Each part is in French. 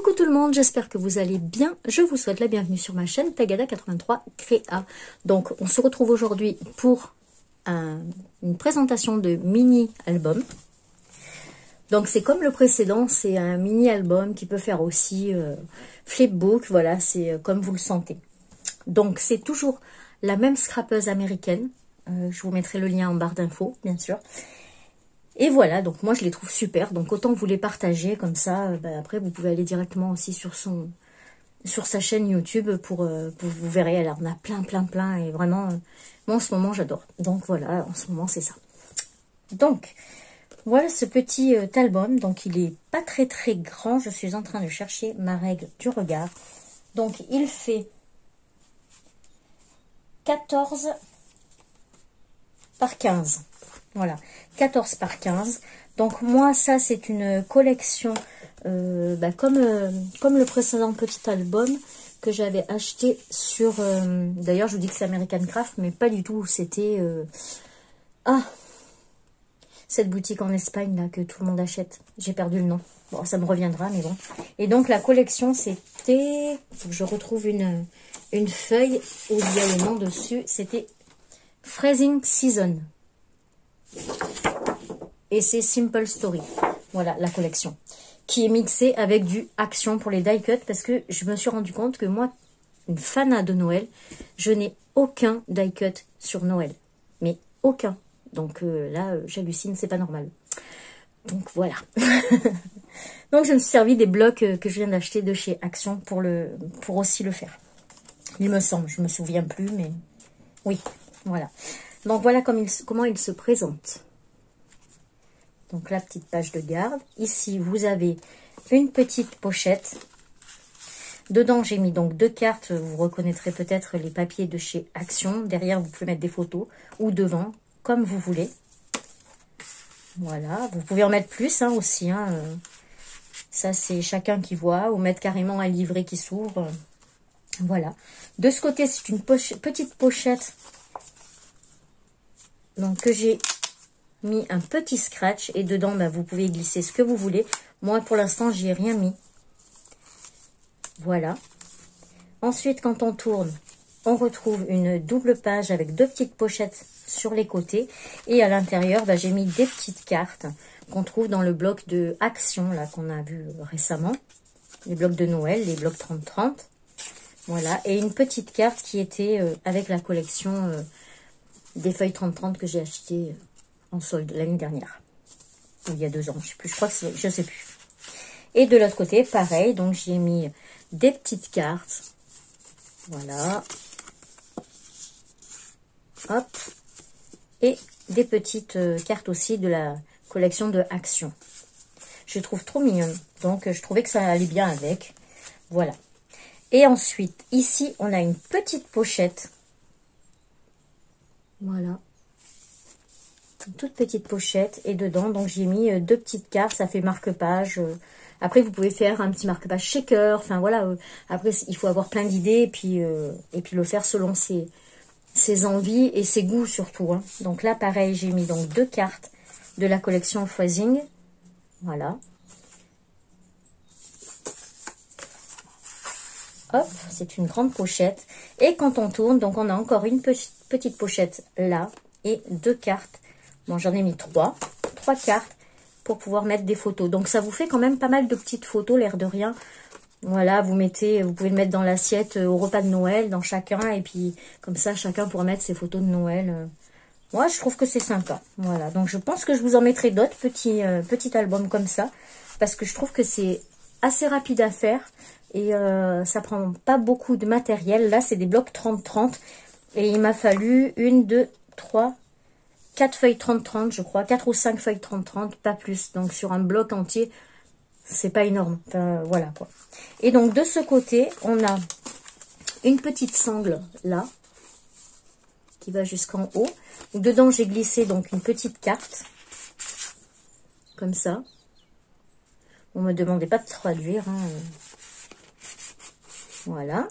Coucou tout le monde, j'espère que vous allez bien. Je vous souhaite la bienvenue sur ma chaîne Tagada83 Créa. Donc on se retrouve aujourd'hui pour une présentation de mini-album. Donc c'est comme le précédent, c'est un mini-album qui peut faire aussi flipbook, voilà, c'est comme vous le sentez. Donc c'est toujours la même scrapeuse américaine. Je vous mettrai le lien en barre d'infos, bien sûr. Et voilà, donc moi je les trouve super, donc autant vous les partager comme ça, après vous pouvez aller directement aussi sur sa chaîne YouTube pour vous verrez, elle en a plein, et vraiment, moi en ce moment j'adore. Donc voilà, en ce moment c'est ça. Donc, voilà ce petit album, donc il est pas très grand, je suis en train de chercher ma règle du regard. Donc il fait 14 par 15. Voilà, 14 par 15. Donc moi, ça, c'est une collection, comme le précédent petit album que j'avais acheté sur... D'ailleurs, je vous dis que c'est American Craft, mais pas du tout. C'était... cette boutique en Espagne, là, que tout le monde achète. J'ai perdu le nom. Bon, ça me reviendra, mais bon. Et donc, la collection, c'était... Faut que je retrouve une feuille où il y a le nom dessus. C'était Freezing Season. Et c'est Simple Story, voilà la collection, qui est mixée avec du Action pour les die cut, parce que je me suis rendu compte que moi, une fanat de Noël, je n'ai aucun die cut sur Noël, mais aucun. Donc là, j'hallucine, c'est pas normal. Donc voilà. Donc je me suis servi des blocs que je viens d'acheter de chez Action pour aussi le faire. Il me semble, je me souviens plus, mais oui, voilà. Donc voilà comment il se présente. Donc la petite page de garde. Ici, vous avez une petite pochette. Dedans, j'ai mis donc 2 cartes. Vous reconnaîtrez peut-être les papiers de chez Action. Derrière, vous pouvez mettre des photos ou devant, comme vous voulez. Voilà, vous pouvez en mettre plus aussi. Ça, c'est chacun qui voit. Ou mettre carrément un livret qui s'ouvre. Voilà. De ce côté, c'est une petite pochette. Donc, que j'ai mis un petit scratch. Et dedans, vous pouvez glisser ce que vous voulez. Moi, pour l'instant, j'y ai rien mis. Voilà. Ensuite, quand on tourne, on retrouve une double page avec 2 petites pochettes sur les côtés. Et à l'intérieur, j'ai mis des petites cartes qu'on trouve dans le bloc de Action, là, qu'on a vu récemment. Les blocs de Noël, les blocs 30-30. Voilà. Et une petite carte qui était avec la collection... des feuilles 30-30 que j'ai acheté en solde l'année dernière. Ou il y a 2 ans, je sais plus. Je crois que c'est... Je sais plus. Et de l'autre côté, pareil. Donc, j'ai mis des petites cartes. Voilà. Hop. Et des petites cartes aussi de la collection de Action. Je trouve trop mignonne. Donc, je trouvais que ça allait bien avec. Voilà. Et ensuite, ici, on a une petite pochette. Voilà, une toute petite pochette et dedans, donc j'ai mis 2 petites cartes, ça fait marque-page. Après, vous pouvez faire un petit marque-page shaker, enfin voilà. Après, il faut avoir plein d'idées et puis le faire selon ses envies et ses goûts surtout. Donc là, pareil, j'ai mis donc 2 cartes de la collection Freezing. Voilà. Hop, c'est une grande pochette. Et quand on tourne, donc on a encore une petite pochette là. Et 2 cartes. Bon, j'en ai mis 3 cartes pour pouvoir mettre des photos. Donc ça vous fait quand même pas mal de petites photos, l'air de rien. Voilà, vous pouvez le mettre dans l'assiette au repas de Noël, dans chacun. Et puis comme ça, chacun pourra mettre ses photos de Noël. Moi, je trouve que c'est sympa. Voilà, donc je pense que je vous en mettrai d'autres petits albums comme ça. Parce que je trouve que c'est assez rapide à faire. Et ça prend pas beaucoup de matériel. Là, c'est des blocs 30-30. Et il m'a fallu 1, 2, 3, 4 feuilles 30-30, je crois. 4 ou 5 feuilles 30-30, pas plus. Donc, sur un bloc entier, c'est pas énorme. Enfin, voilà, quoi. Et donc, de ce côté, on a une petite sangle, là, qui va jusqu'en haut. Dedans, j'ai glissé, donc, une petite carte. Comme ça. On me demandait pas de traduire, Voilà.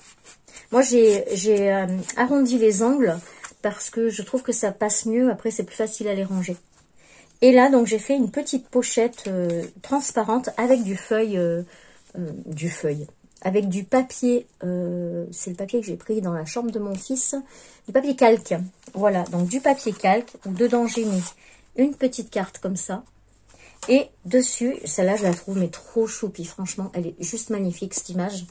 Moi, j'ai arrondi les angles parce que je trouve que ça passe mieux. Après, c'est plus facile à les ranger. Et là, donc, j'ai fait une petite pochette transparente avec du feuille du feuille. Avec du papier, c'est le papier que j'ai pris dans la chambre de mon fils, du papier calque. Voilà, donc du papier calque. Dedans, j'ai mis une petite carte comme ça. Et dessus, celle-là, je la trouve mais trop choupi. Franchement, elle est juste magnifique, cette image.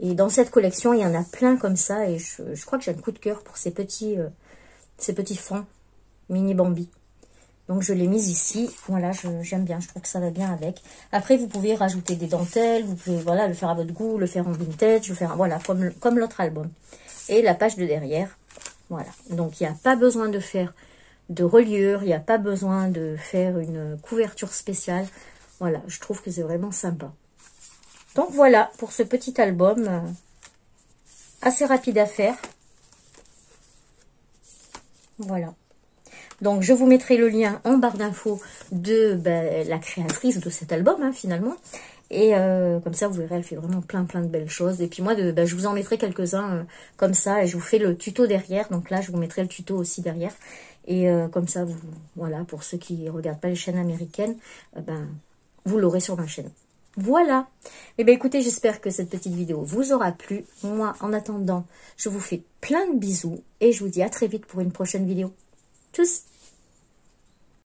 Et dans cette collection, il y en a plein comme ça. Et je crois que j'ai un coup de cœur pour ces petits fonds mini Bambi. Donc, je l'ai mise ici. Voilà, j'aime bien. Je trouve que ça va bien avec. Après, vous pouvez rajouter des dentelles. Vous pouvez, voilà, le faire à votre goût, le faire en vintage. Le faire, voilà, comme l'autre album. Et la page de derrière. Voilà. Donc, il n'y a pas besoin de faire de reliure. Il n'y a pas besoin de faire une couverture spéciale. Voilà, je trouve que c'est vraiment sympa. Donc, voilà pour ce petit album. Assez rapide à faire. Voilà. Donc, je vous mettrai le lien en barre d'infos de la créatrice de cet album, hein, finalement. Et comme ça, vous verrez, elle fait vraiment plein de belles choses. Et puis moi, je vous en mettrai quelques-uns comme ça. Et je vous fais le tuto derrière. Donc là, je vous mettrai le tuto aussi derrière. Et comme ça, voilà, pour ceux qui ne regardent pas les chaînes américaines, vous l'aurez sur ma chaîne. Voilà. Et bien, écoutez, j'espère que cette petite vidéo vous aura plu. Moi, en attendant, je vous fais plein de bisous. Et je vous dis à très vite pour une prochaine vidéo. Tchuss!